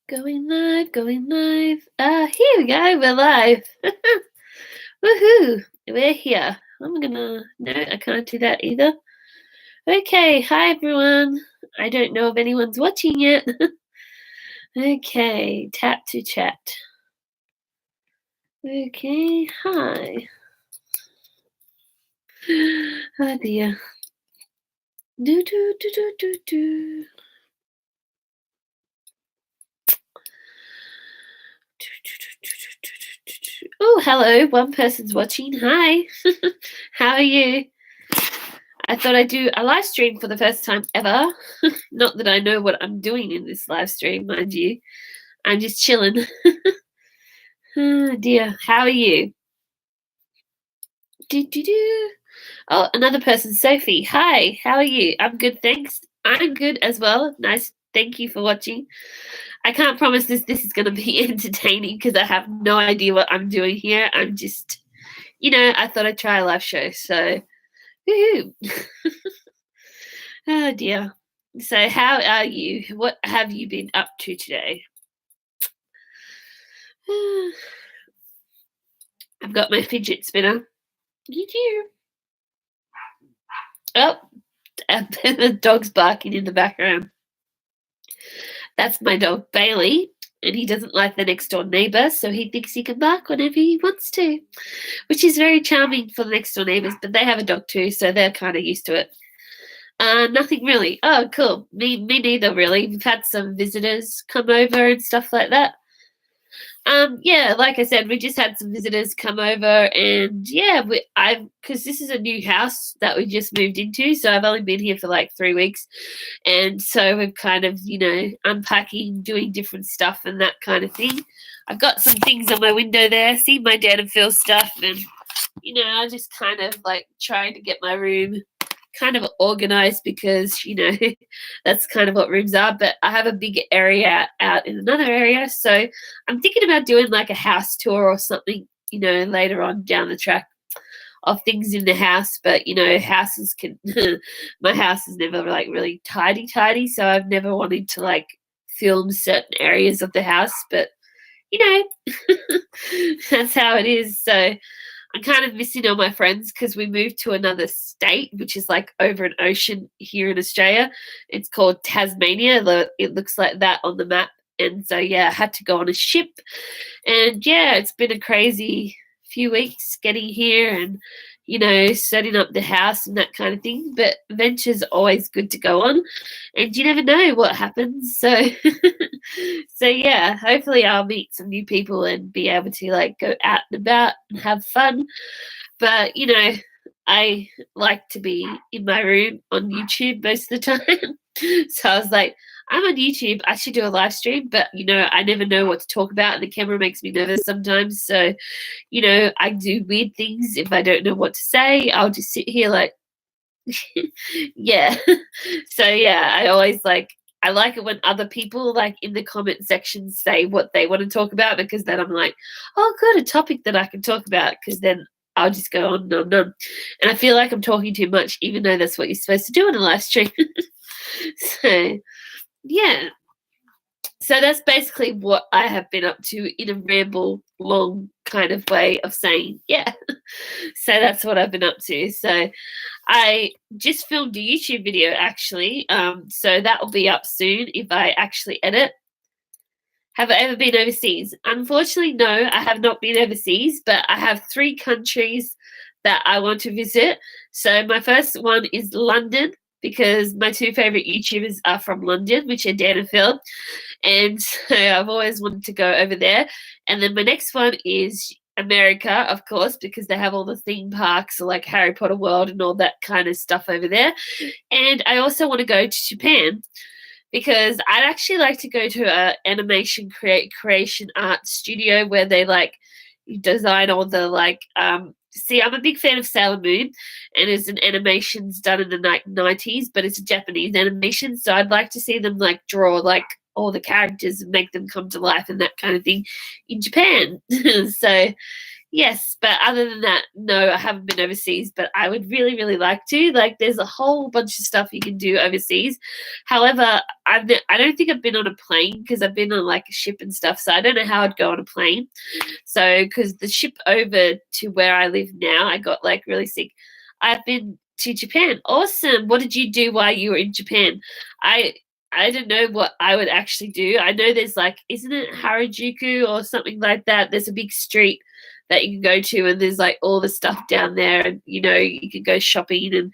Going live, going live. Here we go, we're live. Woohoo! We're here. I'm gonna. No, I can't do that either. Okay, hi everyone. I don't know if anyone's watching yet. Okay, tap to chat. Okay, hi. Oh dear. Do do do do do do. Oh, hello. One person's watching. Hi. How are you? I thought I'd do a live stream for the first time ever. Not that I know what I'm doing in this live stream, mind you. I'm just chilling. Oh dear. How are you? Do. Oh, another person, Sophie. Hi, how are you? I'm good, thanks. I'm good as well. Nice. Thank you for watching. I can't promise this is going to be entertaining because I have no idea what I'm doing here. I'm just, I thought I'd try a live show. So, woohoo. Oh dear. So, how are you? What have you been up to today? I've got my fidget spinner. Oh, the dog's barking in the background. That's my dog, Bailey, and he doesn't like the next door neighbour, so he thinks he can bark whenever he wants to, which is very charming for the next door neighbours, but they have a dog too, so they're kind of used to it. Nothing really. Oh, cool. Me neither, really. We've had some visitors come over and stuff like that. Yeah, like I said, we just had some visitors come over, and yeah, because this is a new house that we just moved into, so I've only been here for like 3 weeks, and so we're kind of unpacking, doing different stuff and that kind of thing. I've got some things on my window there. See my Dan and Phil stuff, and I just kind of like trying to get my room kind of organized because that's kind of what rooms are, but I have a big area out in another area, so I'm thinking about doing like a house tour or something later on down the track of things in the house. But houses can my house is never like really tidy, so I've never wanted to like film certain areas of the house, but that's how it is. So I'm kind of missing all my friends because we moved to another state, which is like over an ocean here in Australia. It's called Tasmania. It looks like that on the map. And so, yeah, I had to go on a ship. And yeah, it's been a crazy few weeks getting here and, setting up the house and that kind of thing. But adventure's always good to go on. And you never know what happens. So, so yeah, hopefully I'll meet some new people and be able to like go out and about and have fun. But, I like to be in my room on YouTube most of the time. So I was like, I'm on YouTube. I should do a live stream, but I never know what to talk about, and the camera makes me nervous sometimes. So, I do weird things if I don't know what to say. I'll just sit here like, yeah. So yeah, I like it when other people like in the comment section say what they want to talk about, because then I'm like, oh, good, a topic that I can talk about, because then I'll just go on and on and on. And I feel like I'm talking too much, even though that's what you're supposed to do in a live stream. So yeah, so that's basically what I have been up to in a ramble long kind of way of saying, yeah. So that's what I've been up to. So I just filmed a YouTube video actually. So that will be up soon if I actually edit. Have I ever been overseas? Unfortunately, no, I have not been overseas, but I have 3 countries that I want to visit. So my first one is London, because my 2 favorite YouTubers are from London, which are Dan and Phil. And so I've always wanted to go over there. And then my next one is America, of course, because they have all the theme parks like Harry Potter World and all that kind of stuff over there. And I also want to go to Japan, because I'd actually like to go to a animation creation art studio where they like design all the like see, I'm a big fan of Sailor Moon, and it's an animation's done in the 90s, but it's a Japanese animation, so I'd like to see them like draw like all the characters and make them come to life and that kind of thing in Japan. So Yes, but other than that, no, I haven't been overseas, but I would really, really like to. Like, there's a whole bunch of stuff you can do overseas. However, I don't think I've been on a plane because I've been on like a ship and stuff, so I don't know how I'd go on a plane. So, because the ship over to where I live now, I got like really sick. I've been to Japan. Awesome. What did you do while you were in Japan? I I don't know what I would actually do. I know there's like, isn't it Harajuku or something like that? There's a big street that you can go to, and there's like all the stuff down there, and you can go shopping and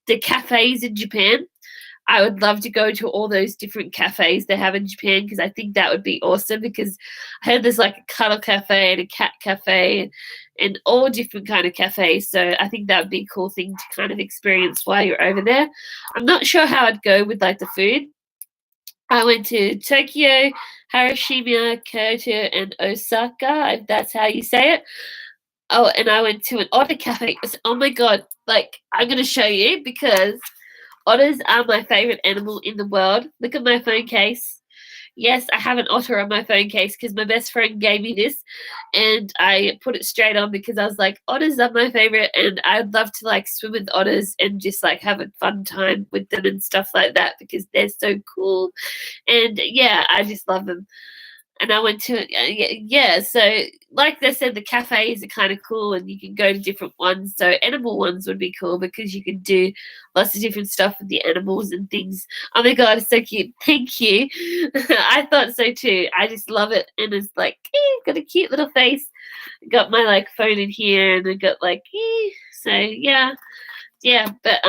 the cafes in Japan. I would love to go to all those different cafes they have in Japan because I think that would be awesome. Because I heard there's like a cuddle cafe and a cat cafe and all different kind of cafes. So I think that would be a cool thing to kind of experience while you're over there. I'm not sure how I'd go with like the food. I went to Tokyo, Hiroshima, Kyoto, and Osaka, if that's how you say it. Oh, and I went to an otter cafe. Oh my god! Like, I'm gonna show you because otters are my favorite animal in the world. Look at my phone case. Yes, I have an otter on my phone case because my best friend gave me this, and I put it straight on because I was like, otters are my favorite, and I'd love to like swim with otters and just like have a fun time with them and stuff like that because they're so cool. And yeah, I just love them. And I went to yeah. So like they said, the cafes are kind of cool, and you can go to different ones. So animal ones would be cool because you can do lots of different stuff with the animals and things. Oh my god, it's so cute! Thank you. I thought so too. I just love it, and it's like got a cute little face. Got my like phone in here, and I got like so yeah. Yeah, but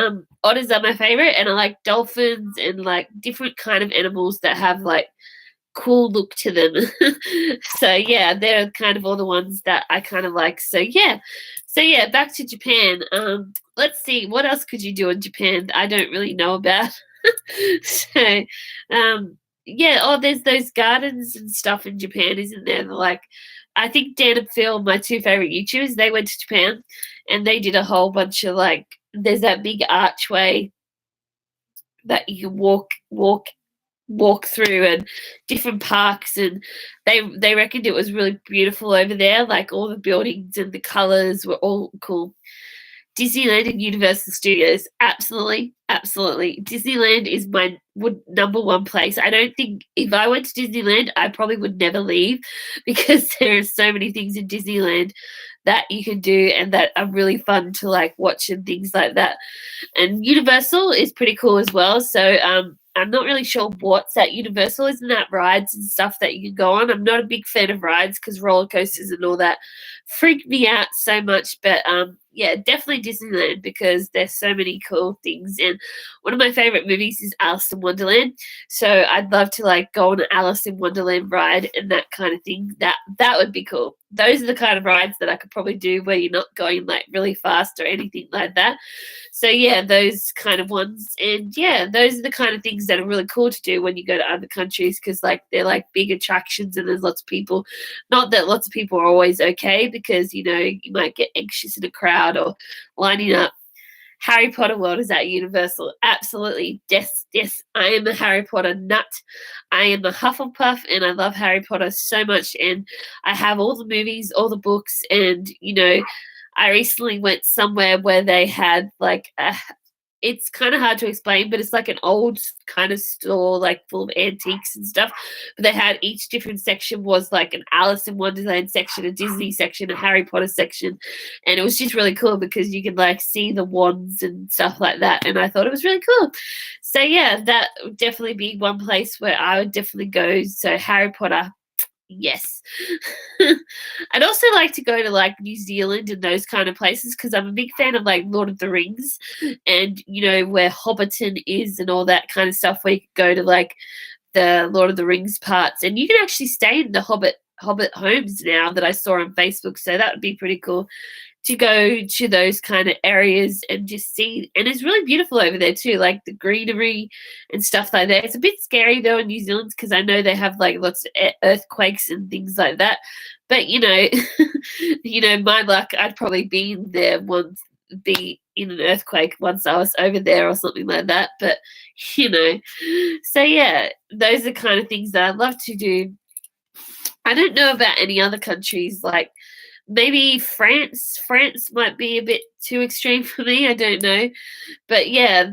otters are my favorite, and I like dolphins and like different kind of animals that have like cool look to them. So yeah, they're kind of all the ones that I kind of like. So yeah, back to Japan. Let's see, what else could you do in Japan that I don't really know about? So yeah, there's those gardens and stuff in Japan, isn't there? Like, I think Dan and Phil, my two favorite YouTubers, they went to Japan and they did a whole bunch of like, there's that big archway that you can walk through, and different parks, and they reckoned it was really beautiful over there. Like, all the buildings and the colors were all cool. Disneyland and Universal Studios, absolutely, absolutely. Disneyland is my number one place. I don't think if I went to Disneyland, I probably would never leave because there are so many things in Disneyland that you can do and that are really fun to like watch and things like that. And Universal is pretty cool as well. So I'm not really sure what's at Universal. Isn't that rides and stuff that you can go on? I'm not a big fan of rides because roller coasters and all that freak me out so much. But yeah, definitely Disneyland because there's so many cool things. And one of my favorite movies is Alice in Wonderland. So I'd love to like go on an Alice in Wonderland ride and that kind of thing. That would be cool. Those are the kind of rides that I could probably do where you're not going like really fast or anything like that. So yeah, those kind of ones. And yeah, those are the kind of things that are really cool to do when you go to other countries because like they're like big attractions and there's lots of people. Not that lots of people are always okay because you might get anxious in a crowd or lining up. Harry Potter World is at Universal. Absolutely. Yes, yes. I am a Harry Potter nut. I am a Hufflepuff and I love Harry Potter so much. And I have all the movies, all the books, and I recently went somewhere where they had like it's kind of hard to explain, but it's like an old kind of store, like full of antiques and stuff. But they had each different section was like an Alice in Wonderland section, a Disney section, a Harry Potter section. And it was just really cool because you could like see the wands and stuff like that. And I thought it was really cool. So yeah, that would definitely be one place where I would definitely go. So Harry Potter. Yes. I'd also like to go to like New Zealand and those kind of places because I'm a big fan of like Lord of the Rings and where Hobbiton is and all that kind of stuff where you could go to like the Lord of the Rings parts and you can actually stay in the Hobbit homes now that I saw on Facebook, so that would be pretty cool to go to those kind of areas and just see. And it's really beautiful over there too, like the greenery and stuff like that. It's a bit scary though in New Zealand because I know they have like lots of earthquakes and things like that. But my luck, I'd probably be in an earthquake once I was over there or something like that. But so yeah, those are the kind of things that I'd love to do. I don't know about any other countries like maybe France. France might be a bit too extreme for me. I don't know, but yeah,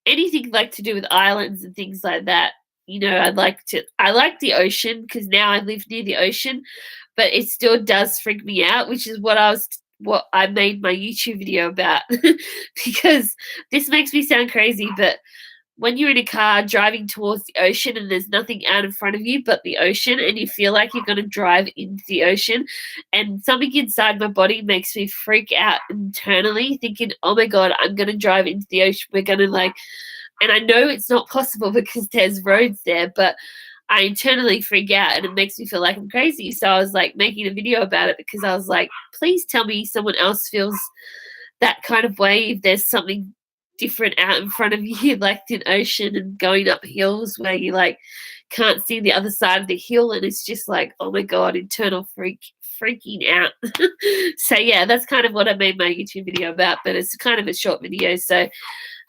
anything like to do with islands and things like that. You know, I'd like to. I like the ocean because now I live near the ocean, but it still does freak me out, which is what I made my YouTube video about because this makes me sound crazy, but when you're in a car driving towards the ocean and there's nothing out in front of you but the ocean and you feel like you're going to drive into the ocean and something inside my body makes me freak out internally thinking, oh my god, I'm going to drive into the ocean, we're going to like, and I know it's not possible because there's roads there, but I internally freak out and it makes me feel like I'm crazy. So I was like making a video about it because I was like, please tell me someone else feels that kind of way if there's something different out in front of you, like the ocean and going up hills where you like can't see the other side of the hill and it's just like, oh my god, internal freaking out. So yeah, that's kind of what I made my YouTube video about, but it's kind of a short video, so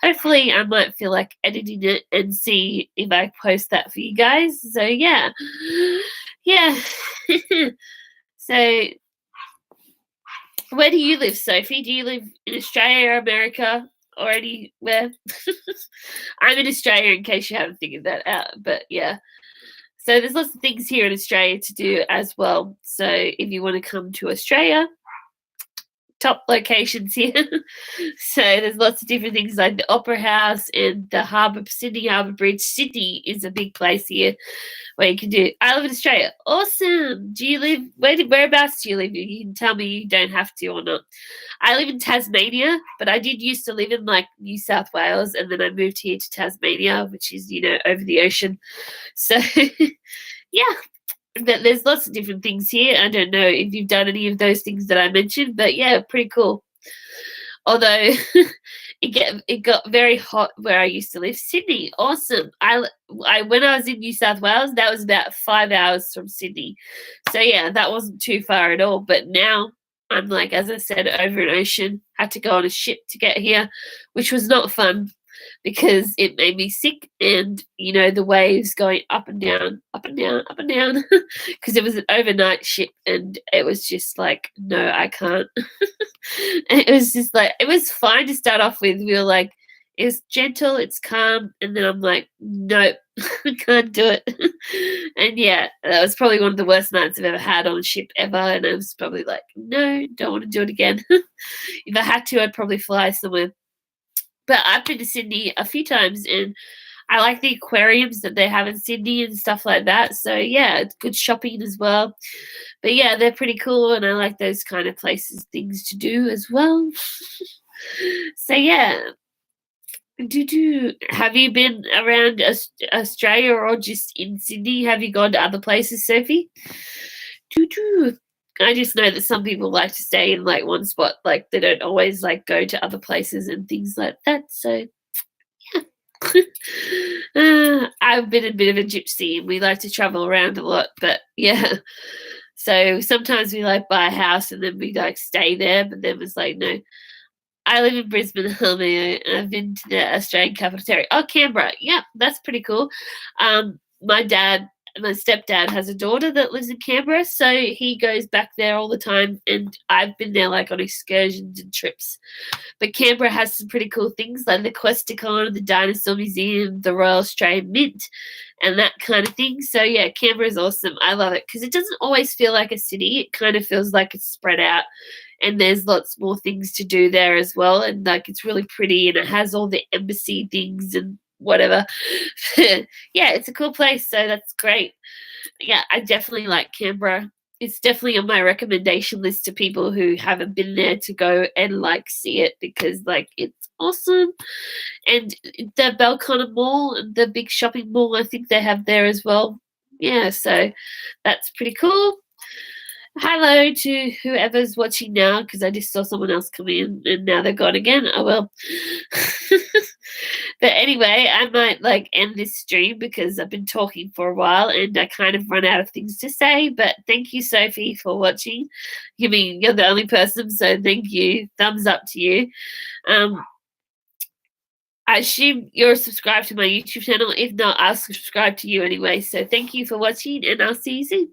hopefully I might feel like editing it and see if I post that for you guys. So yeah. So where do you live, Sophie? Do you live in Australia or America or anywhere? I'm in Australia in case you haven't figured that out, but yeah. So there's lots of things here in Australia to do as well. So if you want to come to Australia, top locations here. So there's lots of different things like the Opera House and the Sydney Harbour Bridge. Sydney is a big place here where you can do. I live in Australia. Awesome. Do you live whereabouts do you live? You can tell me you don't have to or not. I live in Tasmania, but I did used to live in like New South Wales and then I moved here to Tasmania, which is, you know, over the ocean. So yeah. There's lots of different things here. I don't know if you've done any of those things that I mentioned, but yeah, pretty cool. Although it got very hot where I used to live. Sydney, awesome. I when I was in New South Wales, that was about 5 hours from Sydney. So yeah, that wasn't too far at all. But now I'm like, as I said, over an ocean. Had to go on a ship to get here, which was not fun because it made me sick and you know the waves going up and down because it was an overnight ship and it was just like, no, I can't. And it was just like, it was fine to start off with. We were like, it's gentle, it's calm, and then I'm like, nope, I can't do it. And yeah, that was probably one of the worst nights I've ever had on a ship ever, and I was probably like, no, don't want to do it again. If I had to, I'd probably fly somewhere. But I've been to Sydney a few times and I like the aquariums that they have in Sydney and stuff like that. So yeah, it's good shopping as well. But yeah, they're pretty cool and I like those kind of places, things to do as well. So yeah. Have you been around Australia or just in Sydney? Have you gone to other places, Sophie? I just know that some people like to stay in like one spot, like they don't always like go to other places and things like that. So yeah. I've been a bit of a gypsy and we like to travel around a lot, but yeah. So sometimes we like buy a house and then we like stay there, but then it's like, no. I live in Brisbane, and I've been to the Australian Capital Territory. Oh, Canberra. Yeah, that's pretty cool. My stepdad has a daughter that lives in Canberra, so he goes back there all the time, and I've been there like on excursions and trips. But Canberra has some pretty cool things like the Questacon, the Dinosaur Museum, the Royal Australian Mint, and that kind of thing. So yeah, Canberra is awesome. I love it because it doesn't always feel like a city. It kind of feels like it's spread out. And there's lots more things to do there as well. And like it's really pretty and it has all the embassy things and whatever. Yeah, it's a cool place. So that's great. Yeah, I definitely like Canberra. It's definitely on my recommendation list to people who haven't been there to go and like see it because like it's awesome. And the Belconnen Mall and the big shopping mall, I think they have there as well. Yeah, so that's pretty cool. Hello to whoever's watching now because I just saw someone else come in and now they're gone again. Oh well. But anyway, I might like end this stream because I've been talking for a while and I kind of run out of things to say. But thank you, Sophie, for watching. You mean you're the only person, so thank you. Thumbs up to you. I assume you're subscribed to my YouTube channel. If not, I'll subscribe to you anyway. So thank you for watching and I'll see you soon.